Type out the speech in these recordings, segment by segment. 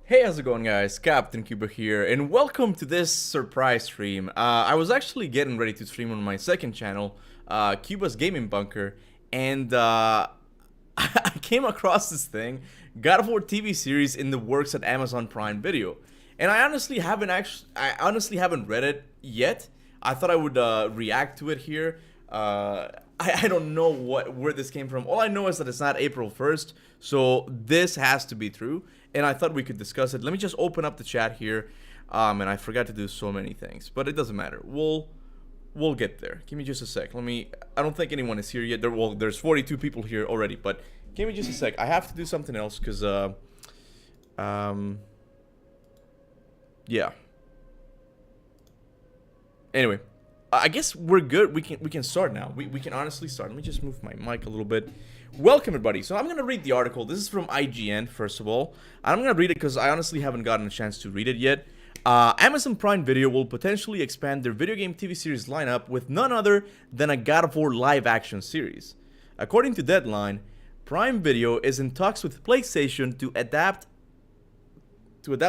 Hey, how's it going, guys? Captain Kuba here, and welcome to this surprise stream. I was actually getting ready to stream on my second channel, Cuba's Gaming Bunker, and I came across this thing, God of War TV series in the works at Amazon Prime Video, and I honestly haven't read it yet. I thought I would react to it here. I don't know where this came from. All I know is that it's not April 1st, so this has to be true. And I thought we could discuss it. Let me just open up the chat here. And I forgot to do so many things, but it doesn't matter. We'll get there. Give me just a sec. I don't think anyone is here yet. There's 42 people here already, but give me just a sec. I have to do something else because yeah. Anyway, I guess we're good. We can start now. We can honestly start. Let me just move my mic a little bit. Welcome, everybody. So I'm going to read the article. This is from IGN, first of all. I'm going to read it because I honestly haven't gotten a chance to read it yet. Amazon Prime Video will potentially expand their video game TV series lineup with none other than a God of War live-action series. According to Deadline, Prime Video is in talks with PlayStation to adapt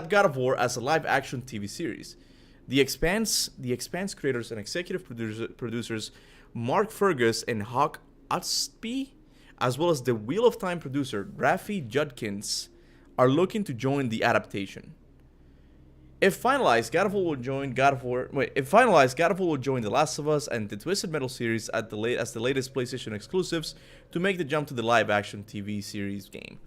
God of War as a live-action TV series. The Expanse creators and executive producers Mark Fergus and Hawk Utspy, as well as the Wheel of Time producer Rafi Judkins, are looking to join the adaptation. If finalized, God of War will join The Last of Us and the Twisted Metal series as the latest PlayStation exclusives to make the jump to the live-action TV series game.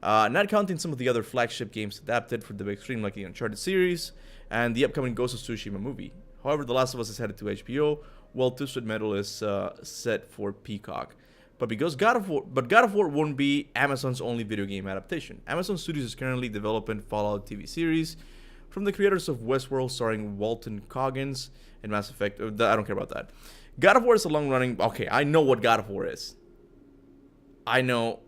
Not counting some of the other flagship games adapted for the big screen like the Uncharted series and the upcoming Ghost of Tsushima movie. However, The Last of Us is headed to HBO, while Twisted Metal is set for Peacock. But God of War won't be Amazon's only video game adaptation. Amazon Studios is currently developing Fallout TV series from the creators of Westworld, starring Walton Goggins and Mass Effect. I don't care about that. God of War is a long-running. Okay, I know what God of War is. I know.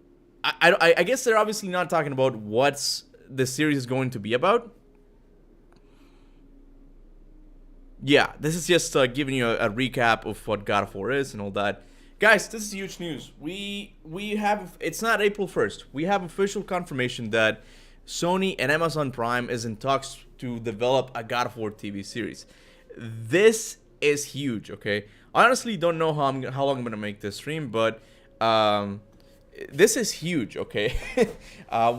I guess they're obviously not talking about what the series is going to be about. Yeah, this is just giving you a recap of what God of War is and all that. Guys, this is huge news. We have, it's not April 1st. We have official confirmation that Sony and Amazon Prime is in talks to develop a God of War TV series. This is huge, okay? I honestly don't know how long I'm going to make this stream, but this is huge, okay?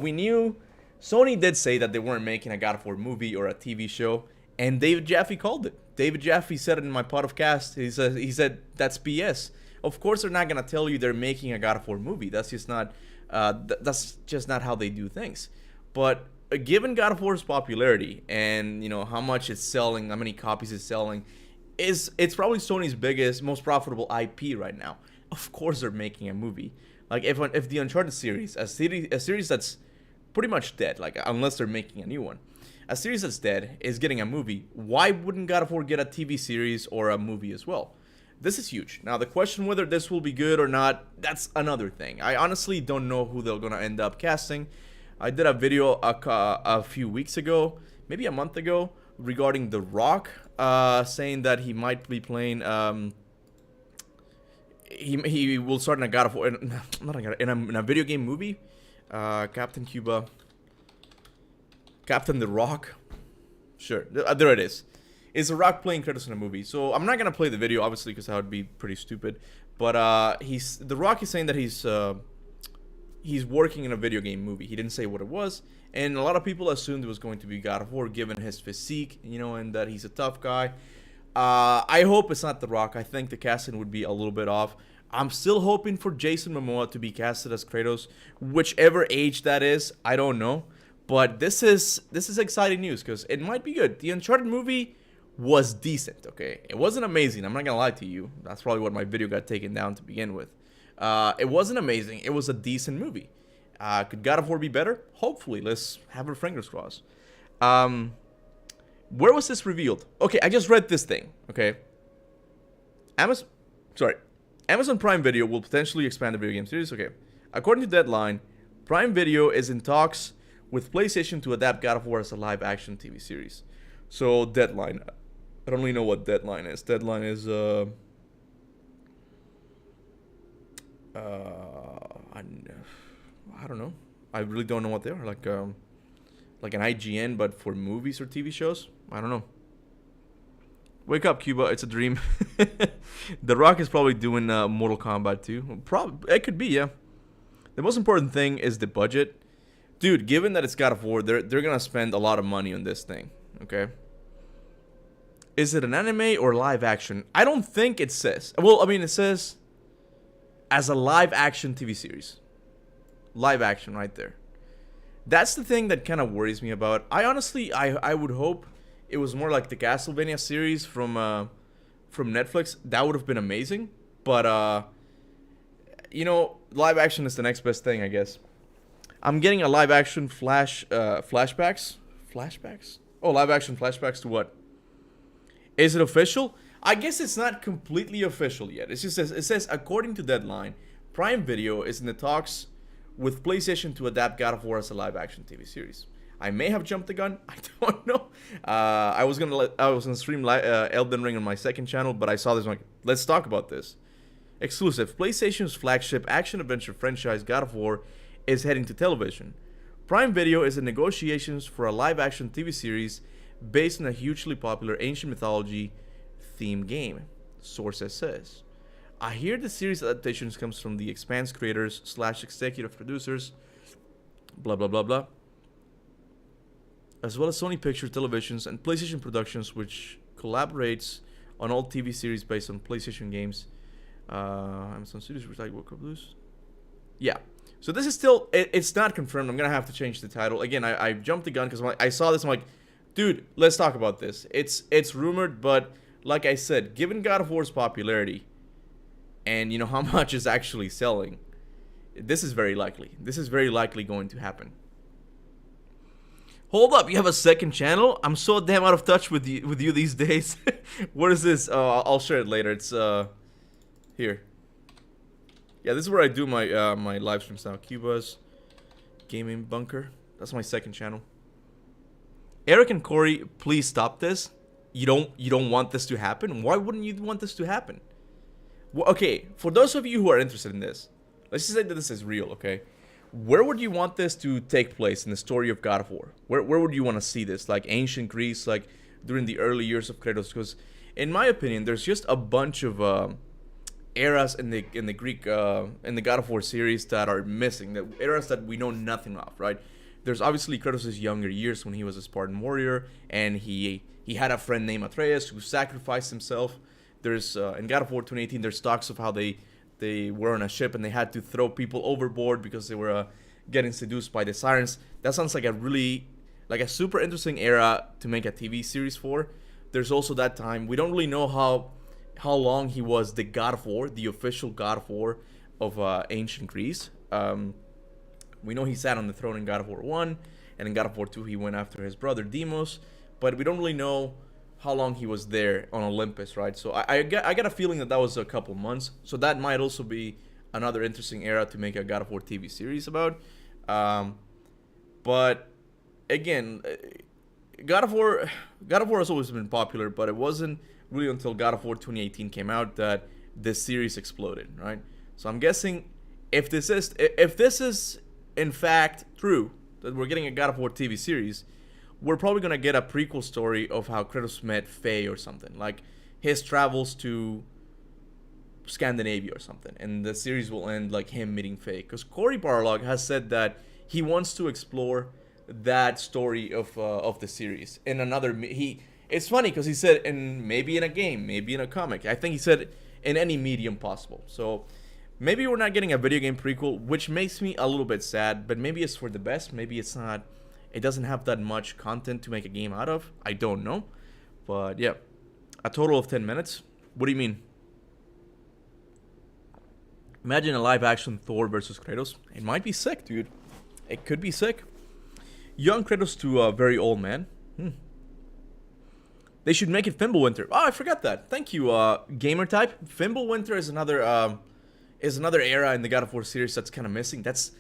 We knew, Sony did say that they weren't making a God of War movie or a TV show, and David Jaffe called it. David Jaffe said it in my podcast. He said that's BS. Of course, they're not gonna tell you they're making a God of War movie. That's just not how they do things. But given God of War's popularity and how much it's selling, how many copies it's selling, it's probably Sony's biggest, most profitable IP right now. Of course, they're making a movie. Like if the Uncharted series, a series that's pretty much dead, like unless they're making a new one, a series that's dead is getting a movie. Why wouldn't God of War get a TV series or a movie as well? This is huge. Now, the question whether this will be good or not, that's another thing. I honestly don't know who they're going to end up casting. I did a video a few weeks ago, maybe a month ago, regarding The Rock, saying that he might be playing, he will start in a God of War, in a video game movie. Captain Kuba, Captain The Rock. Sure, there it is. Is The Rock playing Kratos in a movie? So I'm not gonna play the video, obviously, because that would be pretty stupid. But The Rock is saying that he's working in a video game movie. He didn't say what it was, and a lot of people assumed it was going to be God of War, given his physique, and that he's a tough guy. I hope it's not The Rock. I think the casting would be a little bit off. I'm still hoping for Jason Momoa to be casted as Kratos, whichever age that is. I don't know, but this is exciting news because it might be good. The Uncharted movie was decent, okay? It wasn't amazing. I'm not gonna lie to you. That's probably what my video got taken down to begin with. It wasn't amazing. It was a decent movie. Could God of War be better? Hopefully. Let's have our fingers crossed. Where was this revealed? Okay, I just read this thing, okay? Amazon Prime Video will potentially expand the video game series, okay? According to Deadline, Prime Video is in talks with PlayStation to adapt God of War as a live-action TV series. So, Deadline. I don't really know what Deadline is. Deadline is, I don't know. I really don't know what they are. Like like an IGN, but for movies or TV shows. I don't know. Wake up, Kuba. It's a dream. The Rock is probably doing Mortal Kombat too. It could be, yeah. The most important thing is the budget. Dude, given that it's God of War, they're gonna spend a lot of money on this thing. Okay. Is it an anime or live action? I don't think it says. Well, I mean, it says as a live action TV series. Live action right there. That's the thing that kind of worries me about. I honestly, I would hope it was more like the Castlevania series from Netflix. That would have been amazing. But, you know, live action is the next best thing, I guess. I'm getting a live action flashbacks. Flashbacks? Oh, live action flashbacks to what? Is it official? I guess it's not completely official yet. It says according to Deadline, Prime Video is in the talks with PlayStation to adapt God of War as a live action TV series. I may have jumped the gun. I don't know. I was gonna stream Elden Ring on my second channel, but I saw this. I'm like, let's talk about this. Exclusive: PlayStation's flagship action-adventure franchise God of War is heading to television. Prime Video is in negotiations for a live-action TV series based on a hugely popular ancient mythology theme game. Sources says. I hear the series adaptations comes from the Expanse creators / executive producers, blah blah blah blah, as well as Sony Pictures Televisions and PlayStation Productions, which collaborates on all TV series based on PlayStation games. Amazon Studios, which like World Blues. Yeah. So this is still, it's not confirmed. I'm gonna have to change the title again. I jumped the gun because I saw this. I'm like, dude, let's talk about this. It's rumored, but like I said, given God of War's popularity, and you know how much is actually selling, this is very likely. This is very likely going to happen. Hold up, you have a second channel? I'm so damn out of touch with you these days. What is this? I'll share it later. It's here. Yeah, this is where I do my my live streams now. Cuba's Gaming Bunker. That's my second channel. Eric and Corey, please stop this. You don't want this to happen? Why wouldn't you want this to happen? Well, okay, for those of you who are interested in this, let's just say that this is real, okay? Where would you want this to take place in the story of God of War? Where would you want to see this? Like ancient Greece, like during the early years of Kratos? Because in my opinion, there's just a bunch of eras in the Greek in the God of War series that are missing. The eras that we know nothing of, right? There's obviously Kratos' younger years when he was a Spartan warrior, and he had a friend named Atreus who sacrificed himself. There's in God of War 2018, there's talks of how they were on a ship and they had to throw people overboard because they were getting seduced by the sirens. That sounds like a super interesting era to make a TV series for. There's also that time, we don't really know how long he was the God of War, the official God of War of ancient Greece. We know he sat on the throne in God of War 1, and in God of War 2 he went after his brother Deimos, but we don't really know how long he was there on Olympus, right? So I got a feeling that was a couple months, so that might also be another interesting era to make a God of War TV series about. But again, God of War has always been popular, but it wasn't really until God of War 2018 came out that this series exploded, right? So I'm guessing if this is in fact true that we're getting a God of War TV series, we're probably gonna get a prequel story of how Kratos met Faye or something, like his travels to Scandinavia or something, and the series will end like him meeting Faye. Because Cory Barlog has said that he wants to explore that story of the series in another. It's funny because he said maybe in a game, maybe in a comic. I think he said in any medium possible. So maybe we're not getting a video game prequel, which makes me a little bit sad. But maybe it's for the best. Maybe it's not. It doesn't have that much content to make a game out of. I don't know. But yeah, a total of 10 minutes. What do you mean? Imagine a live action Thor versus Kratos. It might be sick, dude. It could be sick. Young Kratos to a very old man. They should make it Fimbulwinter. Oh, I forgot that. Thank you, gamer type. Fimbulwinter is another era in the God of War series that's kind of missing. That's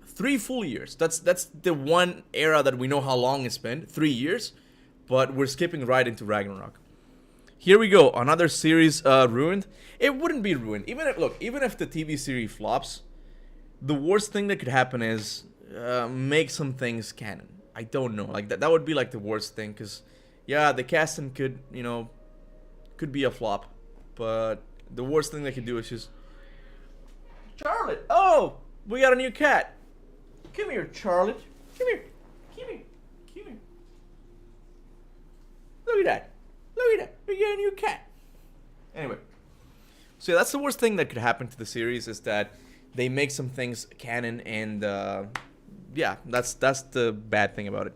3 full years. That's the one era that we know how long it's been. 3 years, but we're skipping right into Ragnarok. Here we go. Another series ruined. It wouldn't be ruined. Even if the TV series flops, the worst thing that could happen is make some things canon. I don't know. Like that would be like the worst thing, because yeah, the casting could, could be a flop, but the worst thing they could do is just Charlotte. Oh, we got a new cat. Come here, Charlotte. Come here. Come here. Come here. Look at that. Look at that. We got a new cat. Anyway, so yeah, that's the worst thing that could happen to the series, is that they make some things canon, and yeah, that's the bad thing about it.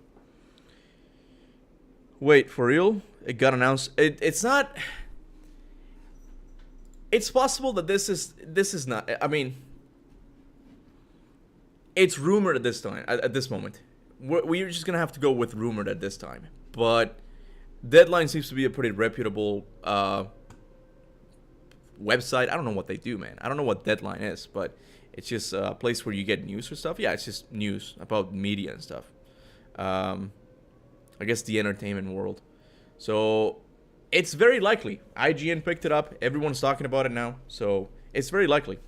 Wait, for real? It got announced. It's not. It's possible that this is not. I mean, it's rumored at this time. At this moment, we're just gonna have to go with rumored at this time. But Deadline seems to be a pretty reputable website. I don't know what they do, man. I don't know what Deadline is, but it's just a place where you get news or stuff. Yeah, it's just news about media and stuff. I guess the entertainment world. So it's very likely. IGN picked it up. Everyone's talking about it now. So it's very likely.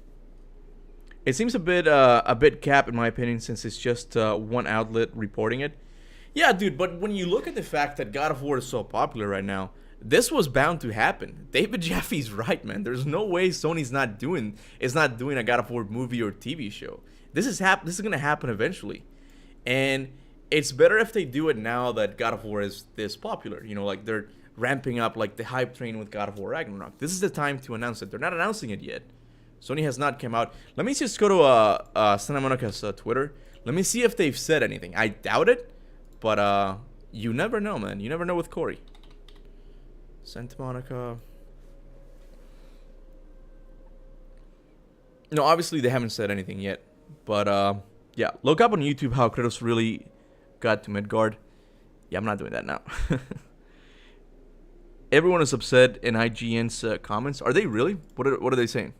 It seems a bit cap, in my opinion, since it's just one outlet reporting it. Yeah, dude, but when you look at the fact that God of War is so popular right now, this was bound to happen. David Jaffe's right, man. There's no way Sony's not doing a God of War movie or TV show. This is gonna happen eventually, and it's better if they do it now that God of War is this popular. Like they're ramping up like the hype train with God of War Ragnarok. This is the time to announce it. They're not announcing it yet. Sony has not come out. Let me just go to Santa Monica's Twitter. Let me see if they've said anything. I doubt it, but you never know, man. You never know with Corey. Santa Monica. No, obviously they haven't said anything yet. But yeah, look up on YouTube how Kratos really got to Midgard. Yeah, I'm not doing that now. Everyone is upset in IGN's comments. Are they really? What are they saying?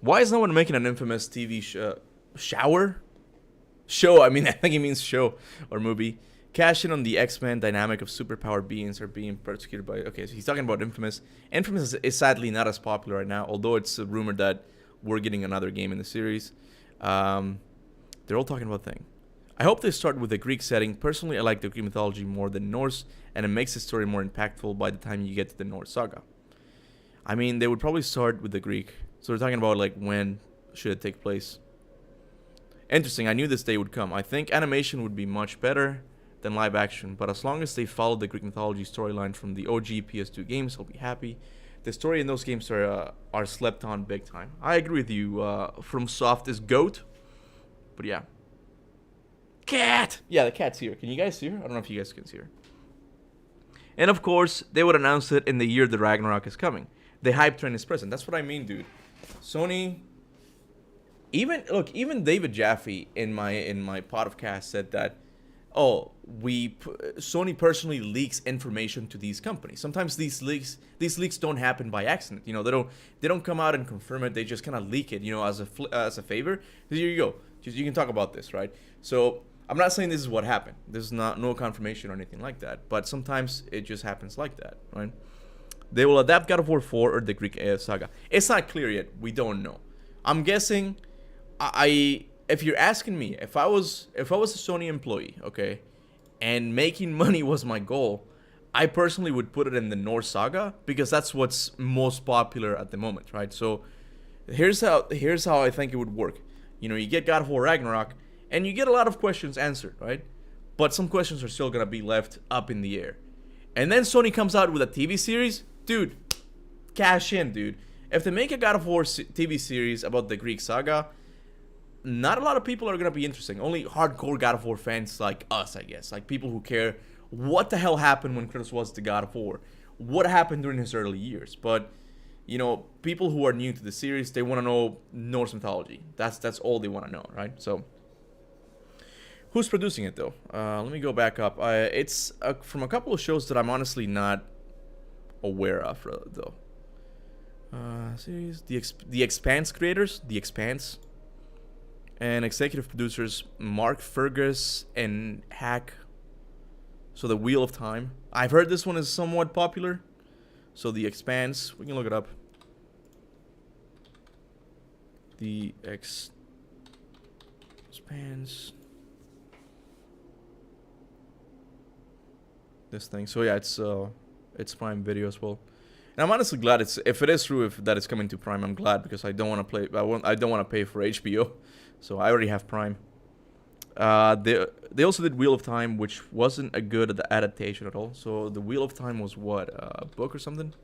Why is no one making an infamous TV show? I mean, I think he means show or movie. Cash in on the X-Men dynamic of superpowered beings are being persecuted by... Okay, so he's talking about Infamous. Infamous is sadly not as popular right now, although it's rumored that we're getting another game in the series. They're all talking about thing. I hope they start with the Greek setting. Personally, I like the Greek mythology more than Norse, and it makes the story more impactful by the time you get to the Norse saga. I mean, they would probably start with the Greek. So we're talking about, like, when should it take place. Interesting, I knew this day would come. I think animation would be much better than live action, but as long as they follow the Greek mythology storyline from the OG PS2 games, I'll be happy. The story in those games are slept on big time. I agree with you. From Soft is GOAT, but yeah. Cat! Yeah, the cat's here. Can you guys see her? I don't know if you guys can see her. And of course, they would announce it in the year the Ragnarok is coming. The hype train is present. That's what I mean, dude. Sony... Even David Jaffe in my podcast said that, Sony personally leaks information to these companies. Sometimes these leaks don't happen by accident. They don't come out and confirm it. They just kind of leak it, as a favor. Here you go. You can talk about this, right? So I'm not saying this is what happened. This is no confirmation or anything like that. But sometimes it just happens like that, right? They will adapt God of War 4 or the Greek saga. It's not clear yet. We don't know. I'm guessing. If you're asking me, if I was a Sony employee, okay, and making money was my goal, I personally would put it in the Norse saga because that's what's most popular at the moment, right? So here's how I think it would work. You get God of War Ragnarok, and you get a lot of questions answered, right? But some questions are still gonna be left up in the air. And then Sony comes out with a TV series, dude. Cash in, dude. If they make a God of War TV series about the Greek saga, not a lot of people are going to be interested. Only hardcore God of War fans like us, I guess. Like people who care what the hell happened when Kratos was the God of War. What happened during his early years. But, people who are new to the series, they want to know Norse mythology. That's all they want to know, right? So, who's producing it, though? Let me go back up. It's from a couple of shows that I'm honestly not aware of, though. Series, The Expanse creators, The Expanse. And executive producers Mark Fergus and Hack. So The Wheel of Time. I've heard this one is somewhat popular. So The Expanse. We can look it up. The expands this thing. So yeah, it's Prime Video as well. And I'm honestly glad if it is true that it's coming to Prime. I'm glad because I don't want to play. I don't want to pay for HBO, so I already have Prime. They also did Wheel of Time, which wasn't a good adaptation at all. So the Wheel of Time was what, a book or something?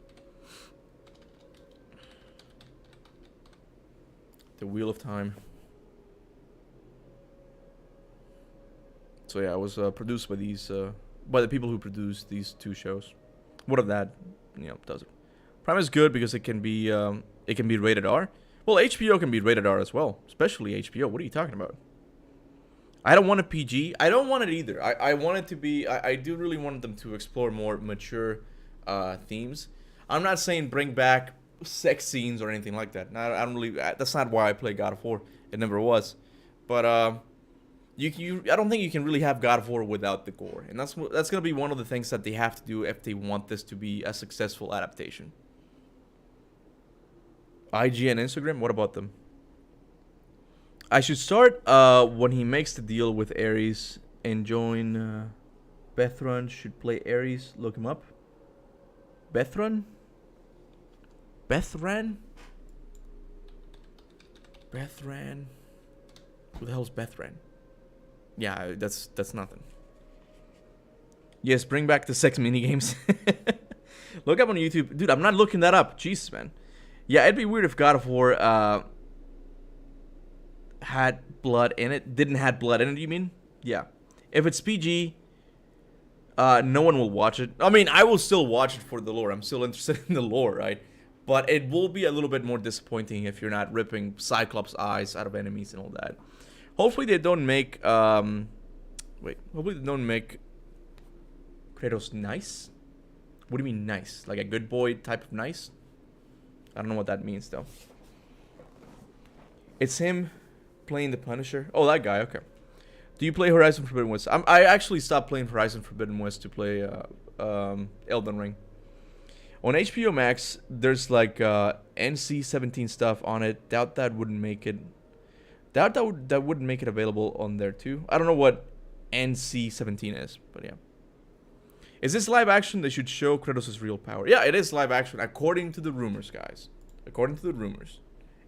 The Wheel of Time. So yeah, it was produced by by the people who produced these two shows. What if that, does it? Prime is good because it can be rated R. Well, HBO can be rated R as well, especially HBO. What are you talking about? I don't want a PG. I don't want it either. I want it to be. I do really want them to explore more mature themes. I'm not saying bring back sex scenes or anything like that. I don't really. That's not why I play God of War. It never was. But I don't think you can really have God of War without the gore, and that's gonna be one of the things that they have to do if they want this to be a successful adaptation. IG and Instagram. What about them? I should start when he makes the deal with Ares and join. Bethran should play Ares. Look him up. Bethran. Who the hell's Bethran? Yeah, that's nothing. Yes, bring back the sex minigames. Look up on YouTube. Dude, I'm not looking that up. Jesus, man. Yeah, it'd be weird if God of War had blood in it. Didn't have blood in it, you mean? Yeah. If it's PG, no one will watch it. I mean, I will still watch it for the lore. I'm still interested in the lore, right? But it will be a little bit more disappointing if you're not ripping Cyclops' eyes out of enemies and all that. Hopefully they don't make, hopefully they don't make Kratos nice. What do you mean nice? Like a good boy type of nice? I don't know what that means, though. It's him playing the Punisher. Oh, that guy, okay. Do you play Horizon Forbidden West? I actually stopped playing Horizon Forbidden West to play Elden Ring. On HBO Max, there's like NC-17 stuff on it. Doubt that wouldn't make it. Doubt that wouldn't make it available on there too. I don't know what NC-17 is, but yeah. Is this live action? They should show Kratos' real power. Yeah, it is live action, according to the rumors, guys. According to the rumors,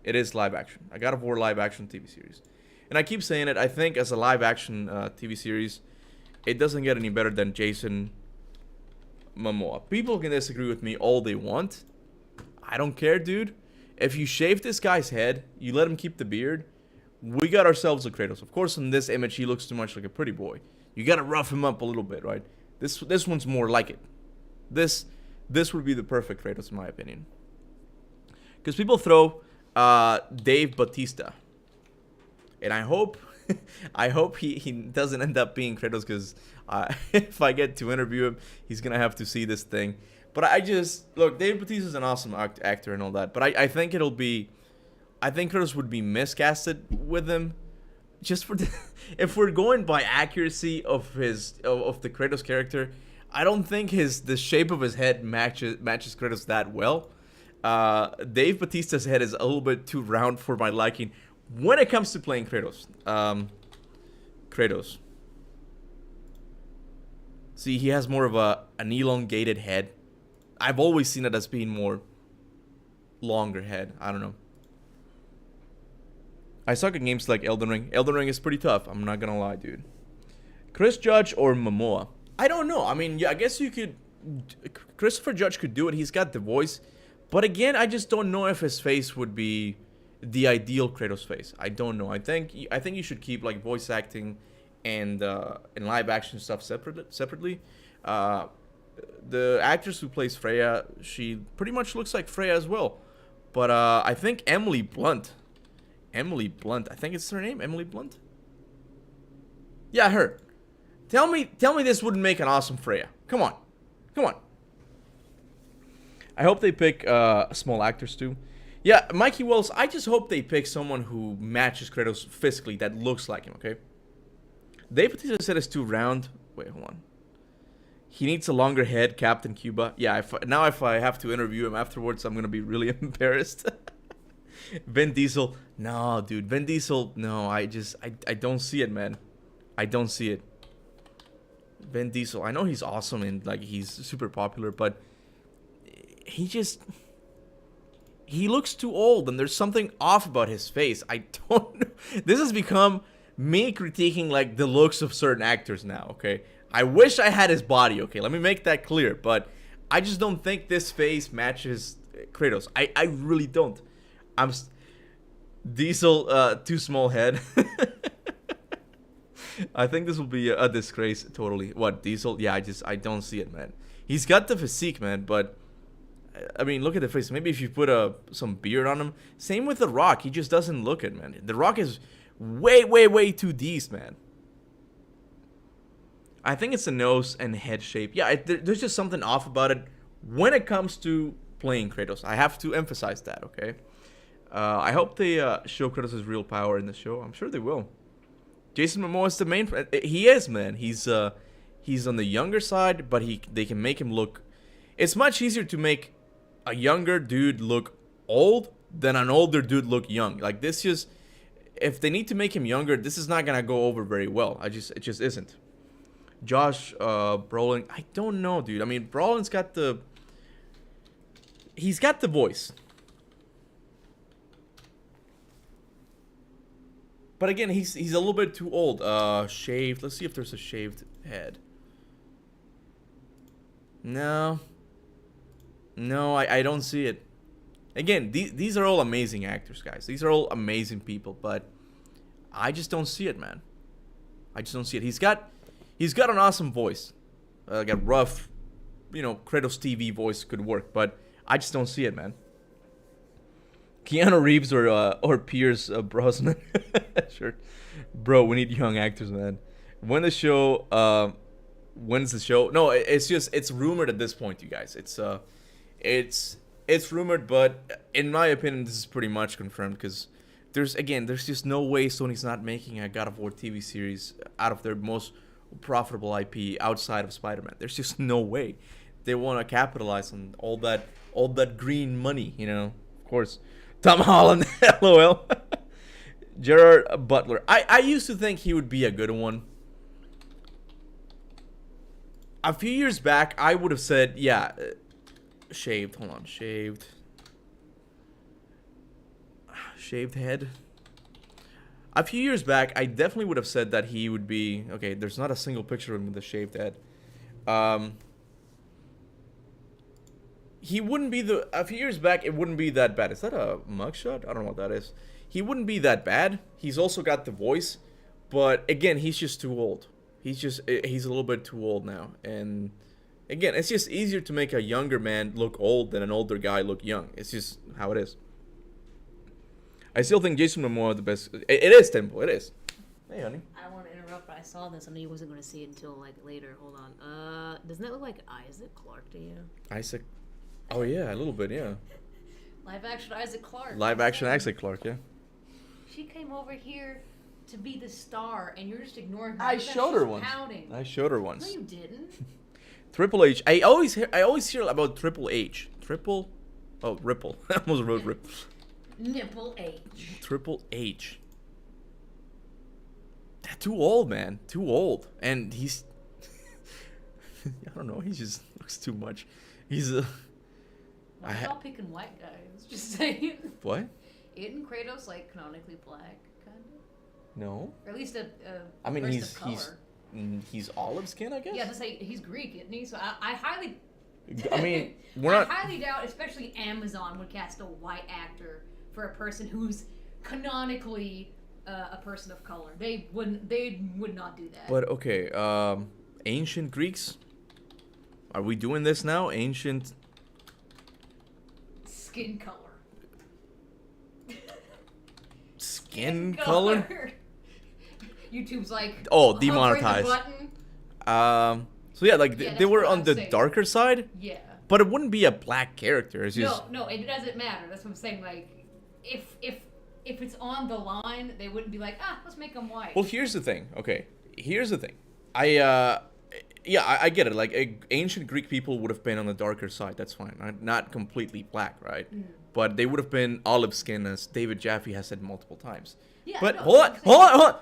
it is live action. I God of War live action TV series. And I keep saying it, I think as a live action TV series, it doesn't get any better than Jason Momoa. People can disagree with me all they want. I don't care, dude. If you shave this guy's head, you let him keep the beard, we got ourselves a Kratos. Of course, in this image, he looks too much like a pretty boy. You gotta rough him up a little bit, right? This one's more like it. This would be the perfect Kratos, in my opinion. Because people throw Dave Bautista. And I hope he doesn't end up being Kratos, because if I get to interview him, he's going to have to see this thing. But look, Dave Bautista is an awesome actor and all that. But I think I think Kratos would be miscasted with him. Just for if we're going by accuracy of the Kratos character, I don't think the shape of his head matches Kratos that well. Dave Bautista's head is a little bit too round for my liking when it comes to playing Kratos. Kratos. See, he has more of an elongated head. I've always seen it as being more longer head. I don't know. I suck at games like Elden Ring. Elden Ring is pretty tough. I'm not gonna lie, dude. Chris Judge or Momoa? I don't know. I mean, yeah, I guess you could. Christopher Judge could do it. He's got the voice. But again, I just don't know if his face would be the ideal Kratos face. I don't know. I think you should keep like voice acting and live action stuff separately. The actress who plays Freya, she pretty much looks like Freya as well. But I think Emily Blunt, I think it's her name, Emily Blunt. Yeah, her. Tell me this wouldn't make an awesome Freya. Come on. I hope they pick small actors too. Yeah, Mikey Wells, I just hope they pick someone who matches Kratos physically, that looks like him, okay? Dave Bautista said it's too round. Wait, hold on. He needs a longer head, Captain Kuba. Yeah, if I have to interview him afterwards, I'm going to be really embarrassed. Vin Diesel. No, dude. Vin Diesel. No, I don't see it, man. I don't see it. Vin Diesel. I know he's awesome and like he's super popular, but he looks too old and there's something off about his face. I don't know. This has become me critiquing like the looks of certain actors now, okay? I wish I had his body, okay? Let me make that clear, but I just don't think this face matches Kratos. I really don't. Diesel, too small head. I think this will be a disgrace, totally. What, Diesel? Yeah, I don't see it, man. He's got the physique, man, but I mean, look at the face. Maybe if you put some beard on him. Same with The Rock. He just doesn't look it, man. The Rock is way too decent, man. I think it's the nose and head shape. Yeah, there's just something off about it when it comes to playing Kratos. I have to emphasize that, okay? I hope they show Kratos' real power in the show. I'm sure they will. Jason Momoa is the main. He is, man. He's on the younger side, but they can make him look. It's much easier to make a younger dude look old than an older dude look young. Like this just, if they need to make him younger, this is not gonna go over very well. It just isn't. Josh Brolin, I don't know, dude. I mean, Brolin's got he's got the voice. But again, he's a little bit too old. Shaved. Let's see if there's a shaved head. No, I don't see it. Again, these are all amazing actors, guys. These are all amazing people, but I just don't see it, man. I just don't see it. He's got an awesome voice. Like a rough, Kratos TV voice could work, but I just don't see it, man. Keanu Reeves or Pierce Brosnan. Sure. Bro, we need young actors, man. When's the show? No, it's rumored at this point, you guys. It's rumored, but in my opinion, this is pretty much confirmed because there's just no way Sony's not making a God of War TV series out of their most profitable IP outside of Spider-Man. There's just no way. They want to capitalize on all that green money, Of course. Tom Holland, LOL. Gerard Butler. I used to think he would be a good one. A few years back, I would have said, yeah, shaved. Hold on, shaved. Shaved head. A few years back, I definitely would have said that he would be... Okay, there's not a single picture of him with a shaved head. He wouldn't be a few years back, it wouldn't be that bad. Is that a mugshot? I don't know what that is. He wouldn't be that bad. He's also got the voice. But, again, he's just too old. He's a little bit too old now. And, again, it's just easier to make a younger man look old than an older guy look young. It's just how it is. I still think Jason Momoa is the best. It is, Temple. It is. Hey, honey. I don't want to interrupt, but I saw this. I knew you wasn't going to see it until, later. Hold on. Doesn't it look like Isaac Clarke to you? Isaac... Oh, yeah, a little bit, yeah. Live action Isaac Clarke. Live action Isaac Clarke, yeah. She came over here to be the star, and you're just ignoring her. I showed her once. Pouting. I showed her once. No, you didn't. Triple H. I always hear about Triple H. Ripple. I almost wrote Ripple. Nipple H. Triple H. That's too old, man. Too old. And he's... I don't know. He just looks too much. He's a... Why y'all picking white guys? Just saying. What? Isn't Kratos canonically black, kind of? No. Or at least I mean, color. he's olive skin, I guess. Yeah, to say he's Greek, isn't he? So I highly. I mean, I highly doubt, especially Amazon would cast a white actor for a person who's canonically a person of color. They would not do that. But okay, ancient Greeks. Are we doing this now? Ancient. Skin color. Skin color? YouTube's like, oh, demonetized. So yeah, they were on the darker side. Yeah. But it wouldn't be a black character. It's just... No, it doesn't matter. That's what I'm saying. Like, if it's on the line, they wouldn't be like, let's make them white. Well, here's the thing. Okay, here's the thing. yeah, I get it. Like ancient Greek people would have been on the darker side. That's fine. Not completely black, right? But they would have been olive skin, as David Jaffe has said multiple times. Yeah, but no, hold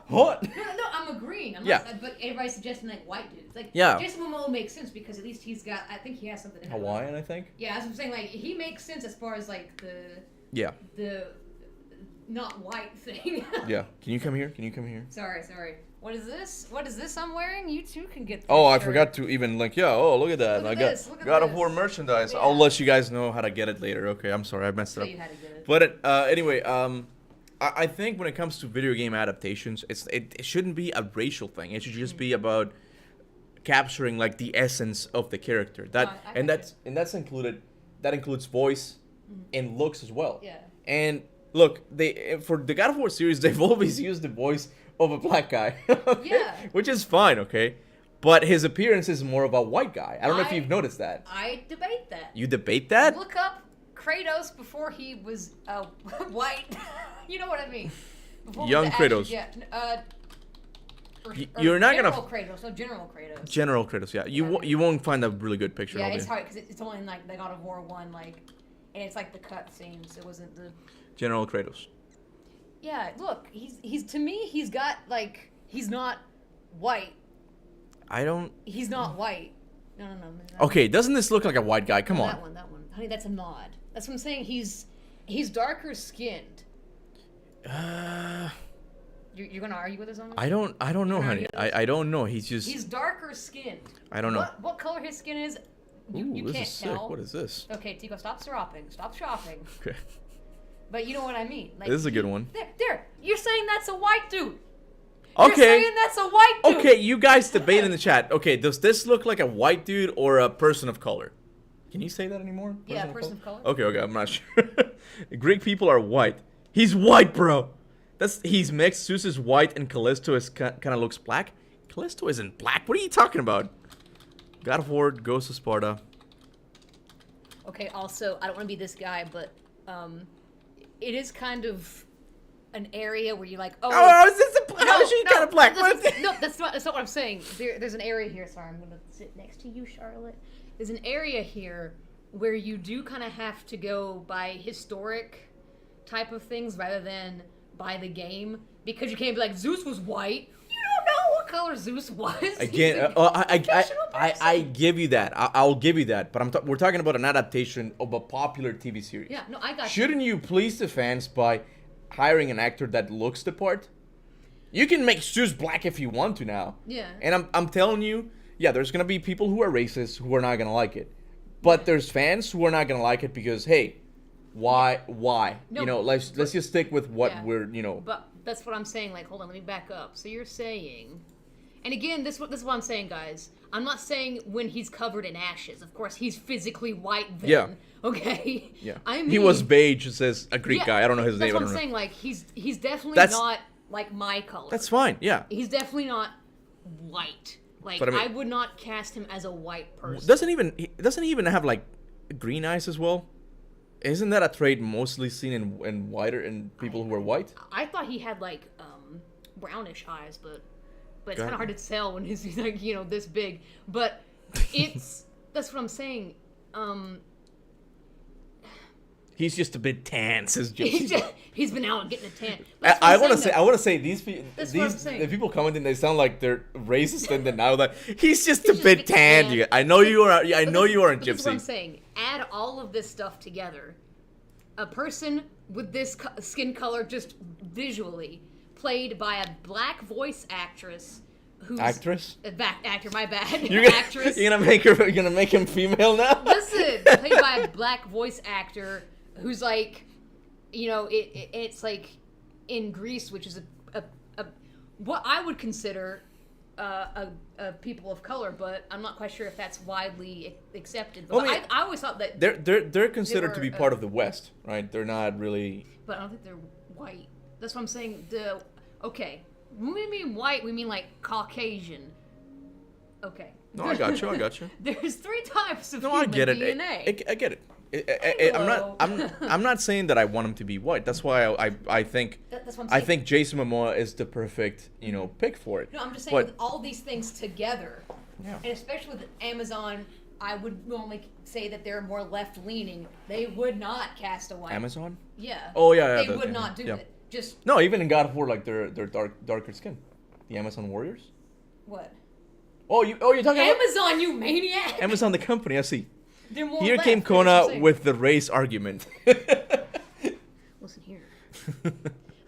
on. No, I'm agreeing. I'm not, but everybody's suggesting like white dudes. Like, Jason Momoa makes sense because at least he's got. I think he has something in Hawaiian, I think. Yeah, as I'm saying, like he makes sense as far as like the not white thing. Yeah. Can you come here? Can you come here? Sorry. What is this? What is this I'm wearing? You too can get this. Oh, I forgot to even like. Yeah. Oh, look at that. Look at I this, got a whole merchandise. Yeah. I'll let you guys know how to get it later. Okay. I'm sorry. I messed it up. You had to get it. But anyway, I think when it comes to video game adaptations, it shouldn't be a racial thing. It should just be about capturing like the essence of the character. That's included. That includes voice and looks as well. Yeah. And look, for the God of War series, they've always used the voice of a black guy. Okay? Yeah. Which is fine, okay? But his appearance is more of a white guy. I don't know if you've noticed that. I debate that. You debate that? Look up Kratos before he was white. You know what I mean? Young Kratos. You're not gonna. General Kratos. General Kratos, yeah. You won't find a really good picture of it. Yeah, it's hard because it's only in like the God of War 1, like, and it's like the cut scenes. It wasn't the. General Kratos. Yeah, look, he's to me he's got like he's not white. He's not white. No. Okay, doesn't this look like a white guy? Come on. That one, honey. That's a nod. That's what I'm saying. He's darker skinned. You're gonna argue with us on this? I don't know, honey. I don't know. He's darker skinned. I don't know. What color his skin is? You this can't is tell. sick. What is this? Okay, Tico, stop shopping. Okay. But you know what I mean. Like, this is a good one. There. You're saying that's a white dude. Okay. You're saying that's a white dude. Okay, you guys debate in the chat. Okay, does this look like a white dude or a person of color? Can you say that anymore? Person of color. Okay, I'm not sure. Greek people are white. He's white, bro. He's mixed. Zeus is white and Callisto is kind of looks black. Callisto isn't black. What are you talking about? God of War, Ghost of Sparta. Okay, also, I don't want to be this guy, but it is kind of an area where you're like, how is she kind of black? That's not what I'm saying. There's an area here. Sorry, I'm gonna sit next to you, Charlotte. There's an area here where you do kind of have to go by historic type of things rather than by the game, because you can't be like, Zeus was white. You don't know what color Zeus was. Again, I give you that. I'll give you that. But we're talking about an adaptation of a popular TV series. Yeah, no, I got you. Shouldn't you please the fans by hiring an actor that looks the part? You can make Zeus black if you want to now. Yeah. And I'm telling you, yeah, there's gonna be people who are racist who are not gonna like it, but there's fans who are not gonna like it because hey, why? No, you know, let's just stick with what we're, you know. But that's what I'm saying. Like, hold on, let me back up. So you're saying, and again, this is what I'm saying, guys. I'm not saying when he's covered in ashes. Of course, he's physically white then. Yeah. Okay. Yeah. I mean, he was beige. Says a Greek guy. I don't know his name. That's what I'm saying. Like, he's definitely not like my color. That's fine. Yeah. He's definitely not white. Like, but I would not cast him as a white person. Doesn't he even have like green eyes as well? Isn't that a trait mostly seen in whiter in people who are white? I thought he had like brownish eyes, but it's kind of hard to tell when he's like, you know, this big. But that's what I'm saying. He's just a bit tan, says Josie. He's been out getting a tan. I want to say these the people commenting, they sound like they're racist, and then now that he's just a bit tan. I know you are. I know you aren't Gypsy. That's what I'm saying. Add all of this stuff together. A person with this skin color, just visually played by a black voice actress. Actress? Actor, my bad. Actress. You're gonna make him female now? Listen, played by a black voice actor who's like, you know, it's like in Greece, which is a what I would consider a people of color, but I'm not quite sure if that's widely accepted. But I always thought that they're considered to be part of the West, right? They're not really. But I don't think they're white. That's what I'm saying. Okay. When we mean white, we mean like Caucasian. Okay. No, I got you. There's 3 types of human I get it. DNA. I get it. I'm not saying that I want him to be white. That's why I think That's what I'm I saying. think Jason Momoa is the perfect pick for it. No, I'm just saying But- with all these things together, Yeah. and especially with Amazon, I would normally say that they're more left-leaning. They would not cast a white. Amazon? Yeah. Oh, yeah, They would not do yeah. it. Just No, even in God of War, like they're darker skin. The Amazon warriors. what? You're talking about Amazon, you maniac! Amazon, the company. I see. They're more Here left, came that's what I'm Kona saying. with the race argument. Listen here.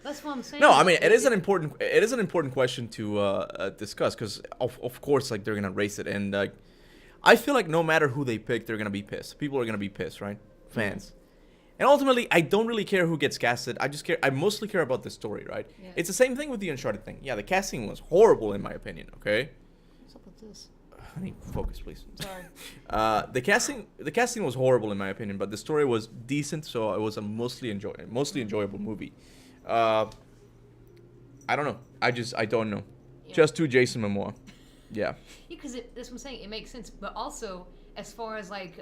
That's what I'm saying. No, I mean it is an important question to discuss because of course like they're gonna race it and I feel like no matter who they pick they're gonna be pissed. People are gonna be pissed, right? Fans. And ultimately, I don't really care who gets casted. I mostly care about the story, right? Yeah. It's the same thing with the Uncharted thing. Yeah, the casting was horrible in my opinion. Okay. What's up with this? Honey, focus, please. Sorry. The casting was horrible in my opinion, but the story was decent, so it was a mostly enjoyable movie. I don't know. I don't know. Yeah. Just to Jason Momoa. Yeah. Because that's what I'm saying. It makes sense, but also as far as like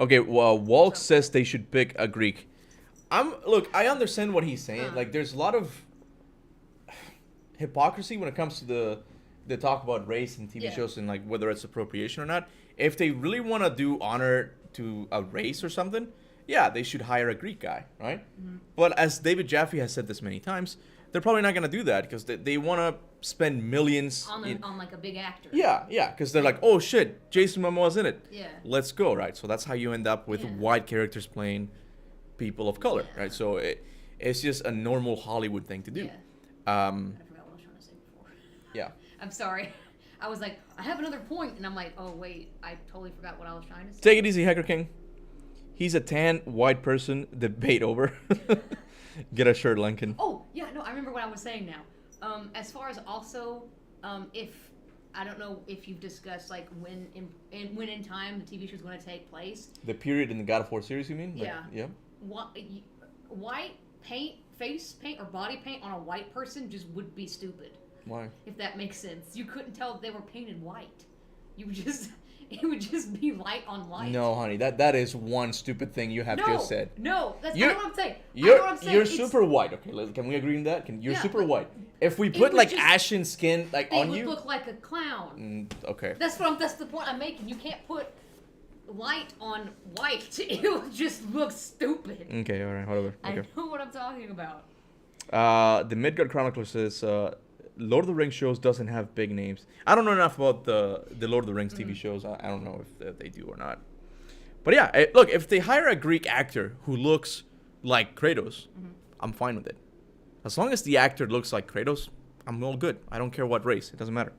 Okay. Well, Walk says they should pick a Greek. Look. I understand what he's saying. Like, there's a lot of hypocrisy when it comes to the talk about race in TV shows and like whether it's appropriation or not. If they really want to do honor to a race or something, yeah, they should hire a Greek guy, right? Mm-hmm. But as David Jaffe has said this many times, they're probably not gonna do that because they want to spend millions on like a big actor. Yeah, because they're like, oh shit, Jason Momoa's in it. Yeah. Let's go, right? So that's how you end up with Yeah. white characters playing people of color, Yeah. right? So it's just a normal Hollywood thing to do. Yeah. I forgot what I was trying to say before. Yeah. I'm sorry. I was like, I have another point, and I'm like, oh wait, I totally forgot what I was trying to say. Take it easy, Hacker King. He's a tan white person. Debate over. Get a shirt, Lincoln. Oh yeah, no, I remember what I was saying now. As far as also, if I don't know if you've discussed like when in time the TV show is going to take place. The period in the God of War series, you mean? Like, Yeah. Yeah. White paint, face paint, or body paint on a white person just would be stupid. Why? If that makes sense, you couldn't tell if they were painted white. It would just be light on light. No, honey, that is one stupid thing you have just said. No, that's You're- not what I'm saying. You're super white. Okay, can we agree on that? You're Yeah, super but white. If we it put would like just- ashen skin like It on would you, look like a clown. okay. That's the point I'm making. You can't put light on white. It would just look stupid. Okay, all right, whatever. I Okay. know what I'm talking about. The Midgard Chronicler says Lord of the Rings shows doesn't have big names. I don't know enough about the Lord of the Rings TV shows. I don't know if they do or not. But yeah, look, if they hire a Greek actor who looks like Kratos, I'm fine with it. As long as the actor looks like Kratos, I'm all good. I don't care what race. It doesn't matter.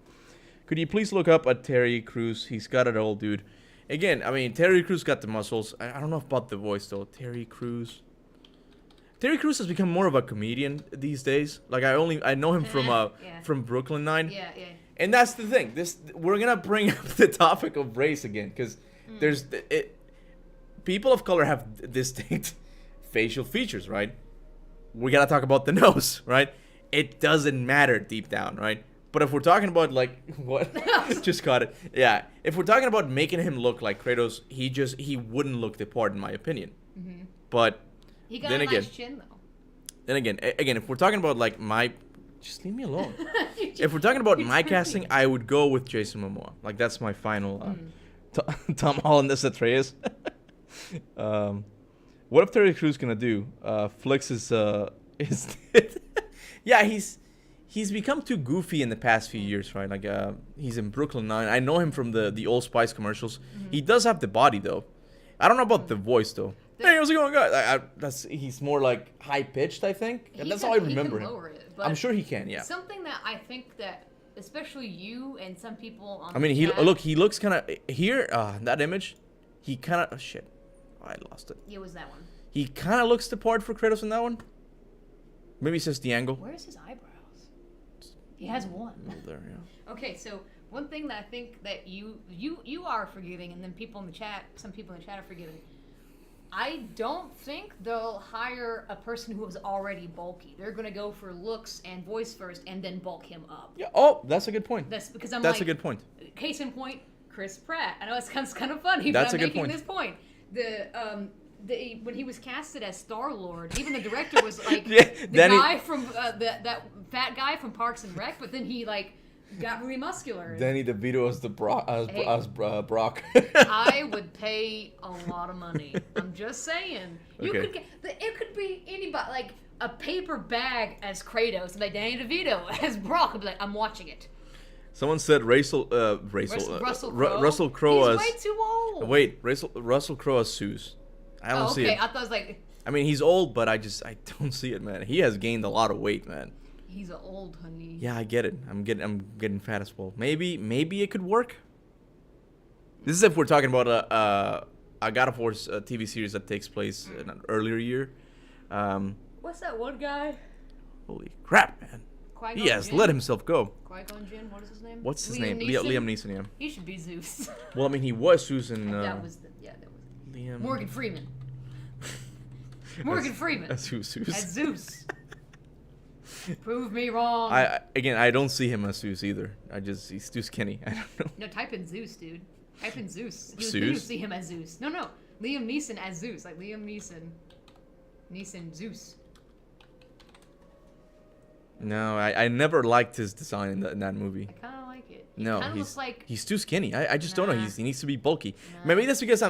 Could you please look up at Terry Crews? He's got it all, dude. Again, I mean, Terry Crews got the muscles. I don't know about the voice, though. Terry Crews has become more of a comedian these days. Like I know him from Brooklyn Nine. Yeah. And that's the thing. We're gonna bring up the topic of race again because people of color have distinct facial features, right? We gotta talk about the nose, right? It doesn't matter deep down, right? But if we're talking about like what, just caught it. Yeah, if we're talking about making him look like Kratos, he wouldn't look the part in my opinion. Mm-hmm. But He got then a again, nice chin though. then again, if we're talking about like just leave me alone. If we're talking about my casting, I would go with Jason Momoa. Like that's my final. Tom Holland as Atreus. What if Terry Crews gonna do? Flicks is yeah, he's become too goofy in the past few years, right? Like he's in Brooklyn Nine. I know him from the Old Spice commercials. Mm-hmm. He does have the body though. I don't know about the voice though. Hey, how's it going, guys? He's more like high pitched, I think. And that's how I remember him. Lower it, but I'm sure he can. Yeah. Something that I think that, especially you and some people on. I mean, he looks kind of here. That image, he kind of. Oh shit, I lost it. It was that one. He kind of looks the part for Kratos in that one. Maybe it's just the angle. Where's his eyebrows? He has one. Oh, there, yeah. Okay, so one thing that I think that you are forgiving, and then people in the chat, some people in the chat are forgiving. I don't think they'll hire a person who is already bulky. They're going to go for looks and voice first, and then bulk him up. Yeah. Oh, that's a good point. That's because I'm. That's a good point. Case in point, Chris Pratt. I know it's kind of funny, That's but I'm a good making point. this point. when he was casted as Star-Lord, even the director was like Yeah, the then guy from that fat guy from Parks and Rec, but then he like got really muscular. Danny DeVito as the Brock. Brock. I would pay a lot of money. I'm just saying. You Okay. could get it could be anybody, like a paper bag as Kratos and like Danny DeVito as Brock. I'd be like, I'm watching it. Someone said Russell Russell Crowe as. He's way too old. Wait, Russell Crowe as Zeus. I don't see okay. it. I thought it was like I mean, he's old, but I don't see it, man. He has gained a lot of weight, man. he's old, honey. Yeah, I get it. I'm getting fat as well. Maybe it could work. This is if we're talking about a God of War TV series that takes place in an earlier year. What's that one guy? Holy crap, man! Qui-Gon He has Jinn? let himself go. Qui-Gon Jinn. What is his name? What's his Liam name? Neeson? Liam Neeson. Yeah. He should be Zeus. Well, I mean, he was Susan. that was Liam. Morgan Freeman. Morgan Freeman. That's who's As Zeus. Prove me wrong. I don't see him as Zeus either. He's too skinny. I don't know. No, type in Zeus, dude. Type in Zeus. Zeus? You see him as Zeus. No. Liam Neeson as Zeus. Like Liam Neeson. Zeus. No, I never liked his design in that movie. I kind of like it. No, Kind of looks like. he's too skinny. I just don't know. Nah. He needs to be bulky. Nah. Maybe that's because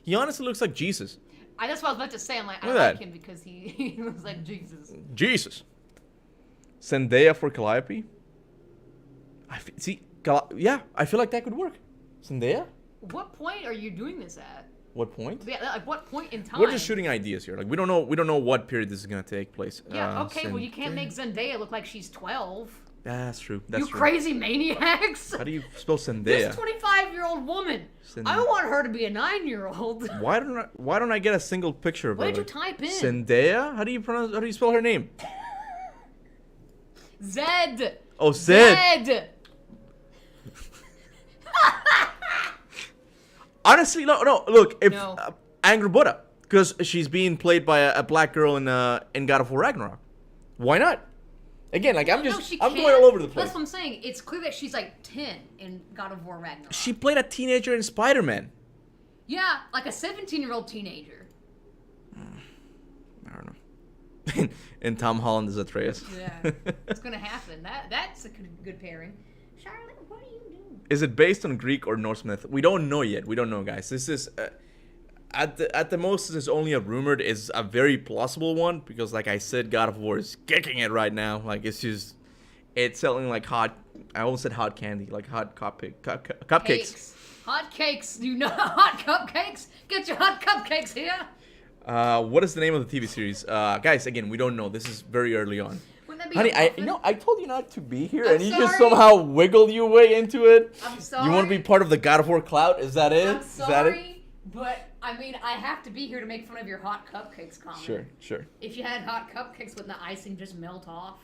he honestly looks like Jesus. That's what I was about to say. I'm like, I Look at like that. him because he looks like Jesus. Jesus. Zendaya for Calliope. Yeah, I feel like that could work. Zendaya. What point are you doing this at? What point? Yeah, like what point in time? We're just shooting ideas here. Like we don't know what period this is gonna take place. Yeah, okay, well you can't make Zendaya look like she's 12. That's true. You crazy maniacs! How do you spell Zendaya? This 25-year-old woman. I want her to be a 9-year-old. Why don't I get a single picture of her? What did you type in? Zendaya? How do you spell her name? Zed. Oh, Zed. Zed. Honestly, no. Look, if No. Angry Buddha, because she's being played by a black girl in God of War Ragnarok. Why not? Again, like I'm going all over the place. That's what I'm saying. It's clear that she's like 10 in God of War Ragnarok. She played a teenager in Spider-Man. Yeah, like a 17-year-old teenager. I don't know. And Tom Holland is Atreus. Yeah, it's gonna happen. That's a good pairing. Charlotte, what are you doing? Is it based on Greek or Norse myth? We don't know yet. We don't know, guys. This is at the most, this is only a rumored. Is a very plausible one because, like I said, God of War is kicking it right now. Like it's selling like hot. I almost said hot candy, like hot cupcakes. Cakes. Hot cakes. You know hot cupcakes? Get your hot cupcakes here. What is the name of the TV series? Guys, again, we don't know. This is very early on. Wouldn't that be Honey, a muffin? I told you not to be here, I'm and you just sorry. somehow wiggled your way into it. I'm sorry. You want to be part of the God of War clout? Is that it? I'm Is that it? sorry, but I mean, I have to be here to make fun of your hot cupcakes comment. Sure. If you had hot cupcakes, wouldn't the icing just melt off?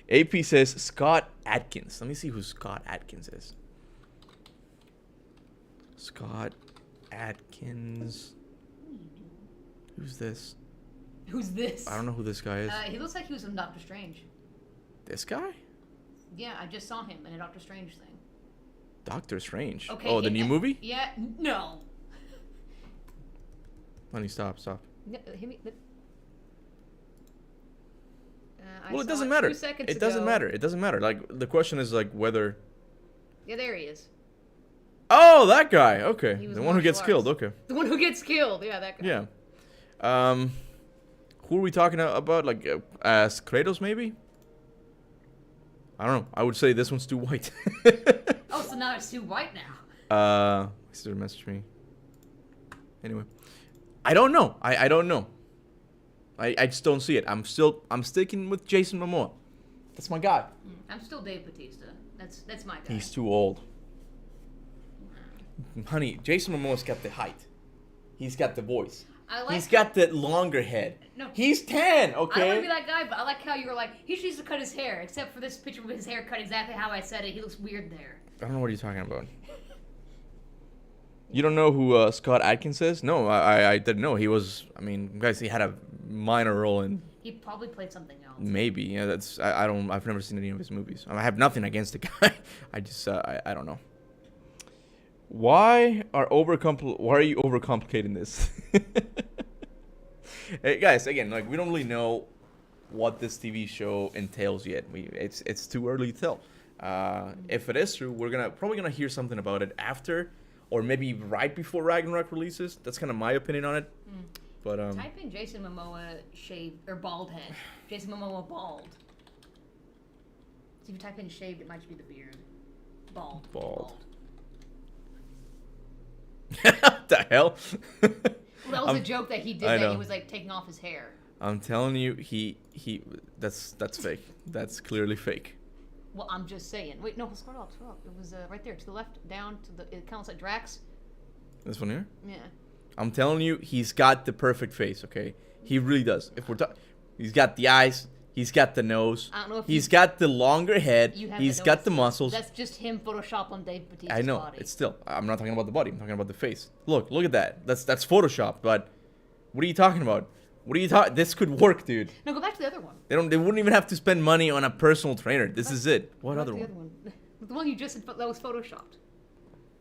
AP says Scott Adkins. Let me see who Scott Adkins is. Scott Adkins. Who's this? Who's this? I don't know who this guy is. He looks like he was in Doctor Strange. This guy? Yeah, I just saw him in a Doctor Strange thing. Doctor Strange. Okay. Oh, the new movie? Yeah. No. Honey, stop. No, hit me. Well, it doesn't matter. 2 seconds It doesn't ago. matter. It doesn't matter. Like the question is like whether. Yeah, there he is. Oh, that guy. Okay, He was the one who gets martial killed. arts. Okay. The one who gets killed. Yeah, that guy. Yeah. Who are we talking about? Like as Kratos, maybe? I don't know. I would say this one's too white. Oh, so now it's too white now. My sister messaged me. Anyway, I don't know. I don't know. I just don't see it. I'm sticking with Jason Momoa. That's my guy. I'm still Dave Bautista. That's my guy. He's too old. Honey, Jason Momoa's got the height. He's got the voice. He's got the longer head. No. He's tan, I don't want okay? to be that guy, but I like how you were like, he needs to cut his hair, except for this picture with his hair cut exactly how I said it. He looks weird there. I don't know what you're talking about. You don't know who Scott Adkins is? No, I didn't know. He was, I mean, guys, he had a minor role in... He probably played something else. Maybe, yeah, that's... I've never seen any of his movies. I have nothing against the guy. I just, I don't know. Why are you overcomplicating this? Hey guys, again, like we don't really know what this TV show entails yet. It's too early to tell. If it is true, we're probably gonna hear something about it after, or maybe right before Ragnarok releases. That's kind of my opinion on it. But type in Jason Momoa shaved or bald head. Jason Momoa bald. So if you type in shaved, it might just be the beard. Bald. What the hell? Well, that was a joke that he did. That he was like taking off his hair. I'm telling you, that's fake. That's clearly fake. Well, I'm just saying. Wait, no, scroll up. It was right there to the left, down to the. It kind of looks like Drax. This one here? Yeah. I'm telling you, he's got the perfect face. Okay, he really does. If we're talking, he's got the eyes. He's got the nose. I don't know if he's got the longer head. He's got the muscles. That's just him Photoshop on Dave Bautista's I know. body. It's still. I'm not talking about the body. I'm talking about the face. Look at that. That's Photoshop. But what are you talking about? What are you talking? This could work, dude. No, go back to the other one. They wouldn't even have to spend money on a personal trainer. This is it. What other one? The other one? The one you just said that was photoshopped.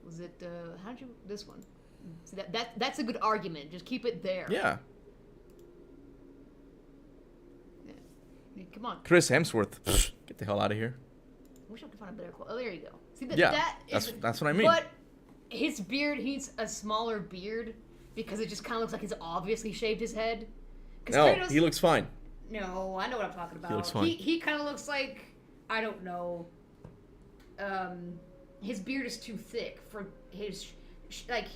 Was it? How'd you? This one. See, that's a good argument. Just keep it there. Yeah. Come on. Chris Hemsworth. Get the hell out of here. I wish I could find a better quote. Oh, there you go. See, that's what I mean. But his beard, he's a smaller beard because it just kind of looks like he's obviously shaved his head. No, Kratos, he looks fine. No, I know what I'm talking about. He looks fine. He kind of looks like, I don't know, his beard is too thick for his, like,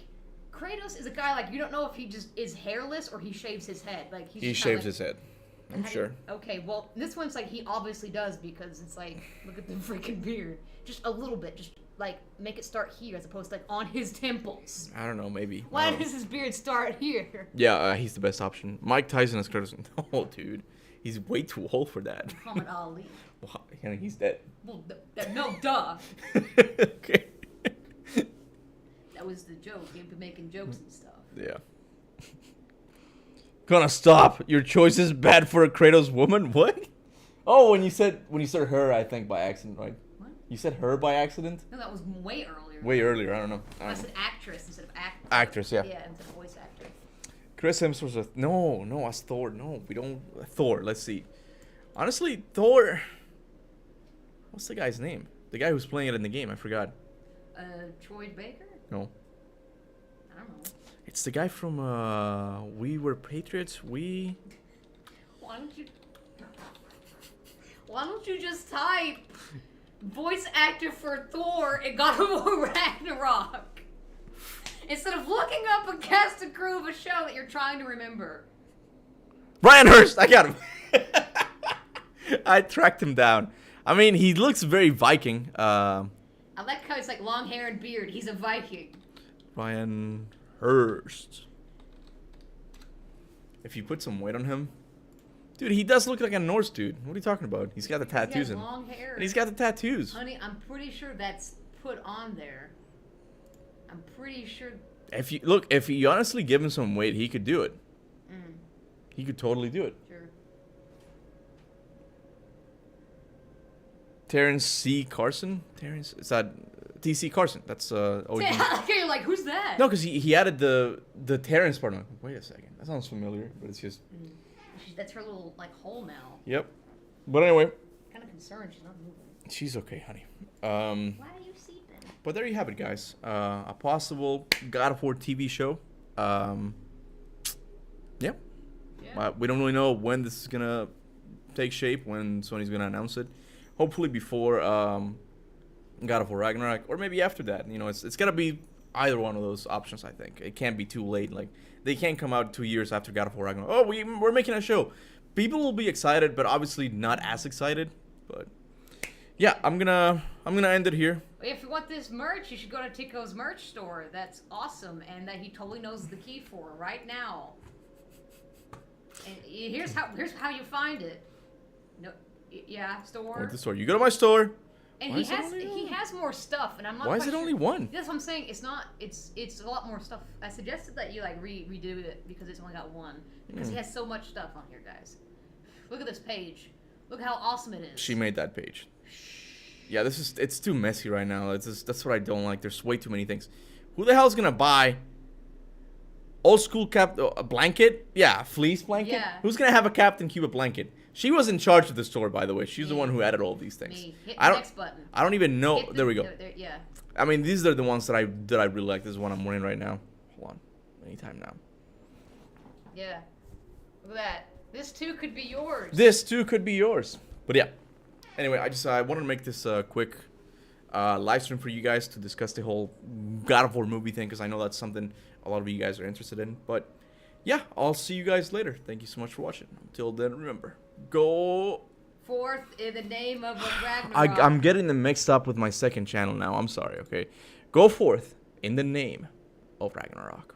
Kratos is a guy, like, you don't know if he just is hairless or he shaves his head. Like he shaves his head. I'm sure. Okay, well, this one's like he obviously does because it's like, look at the freaking beard. Just a little bit. Just like make it start here as opposed to like on his temples. I don't know, maybe. Why does his beard start here? Yeah, he's the best option. Mike Tyson as Kratos. Oh, dude. He's way too old for that. Muhammad Ali. Well, he's dead. Well, no, duh. Okay. That was the joke. He'd be making jokes and stuff. Yeah. Gonna stop. Your choice is bad for a Kratos woman. What? Oh, when you said her, I think by accident, right? What? You said her by accident? No, that was way earlier. Way earlier. I don't know. I said actress instead of actor. Actress, yeah. Yeah, instead of voice actor. Chris Hemsworth. No, as Thor. No, we don't. Thor. Let's see. Honestly, Thor. What's the guy's name? The guy who's playing it in the game. I forgot. Troy Baker? No. I don't know. It's the guy from We Were Patriots. Why don't you just type voice actor for Thor and God of War Ragnarok instead of looking up a cast and crew of a show that you're trying to remember? Ryan Hurst. I got him. I tracked him down. I mean, he looks very Viking. I like how it's like long hair and beard. He's a Viking. Ryan Hurst. If you put some weight on him, dude, he does look like a Norse dude. What are you talking about? He's got the tattoos in. Long hair. And he's got the tattoos. Honey, I'm pretty sure that's put on there. I'm pretty sure. If you honestly give him some weight, he could do it. He could totally do it. Sure. Terrence C. Carson? Is that T.C. Carson? That's OG. You're like, who's that? No, because he added the Terrence part. I'm like, wait a second. That sounds familiar, but it's just... That's her little, like, hole now. Yep. But anyway. Kind of concerned she's not moving. She's okay, honey. Why are you sleeping? But there you have it, guys. A possible God of War TV show. Yeah. We don't really know when this is going to take shape, when Sony's going to announce it. Hopefully before God of War Ragnarok, or maybe after that. You know, it's gotta be either one of those options. I think it can't be too late. Like they can't come out 2 years after God of War Ragnarok. Oh, we're making a show. People will be excited, but obviously not as excited. But yeah, I'm gonna end it here. If you want this merch, you should go to Tico's merch store. That's awesome, and that he totally knows the key for right now. And here's how you find it. No. Yeah, store. What's the store? You go to my store. And he has more stuff, and I'm not. Why is it only one? That's what I'm saying. It's not. It's a lot more stuff. I suggested that you like redo it because it's only got one because he has so much stuff on here, guys. Look at this page. Look how awesome it is. She made that page. Yeah, it's too messy right now. That's what I don't like. There's way too many things. Who the hell's gonna buy old school a blanket? Yeah, a fleece blanket. Yeah. Who's gonna have a Captain Cuba blanket? She was in charge of the store, by the way. She's the one who added all of these things. Me. Hit I the don't. next button. I don't even know. Hit the- There we go. yeah. I mean, these are the ones that I really like. This is one I'm wearing right now. Hold on. Anytime now. Yeah. Look at that. This too could be yours. This too could be yours. But yeah. Anyway, I wanted to make this quick live stream for you guys to discuss the whole God of War movie thing, because I know that's something a lot of you guys are interested in. But yeah, I'll see you guys later. Thank you so much for watching. Until then, remember, go forth in the name of Ragnarok. I'm getting them mixed up with my second channel now. I'm sorry, okay? Go forth in the name of Ragnarok.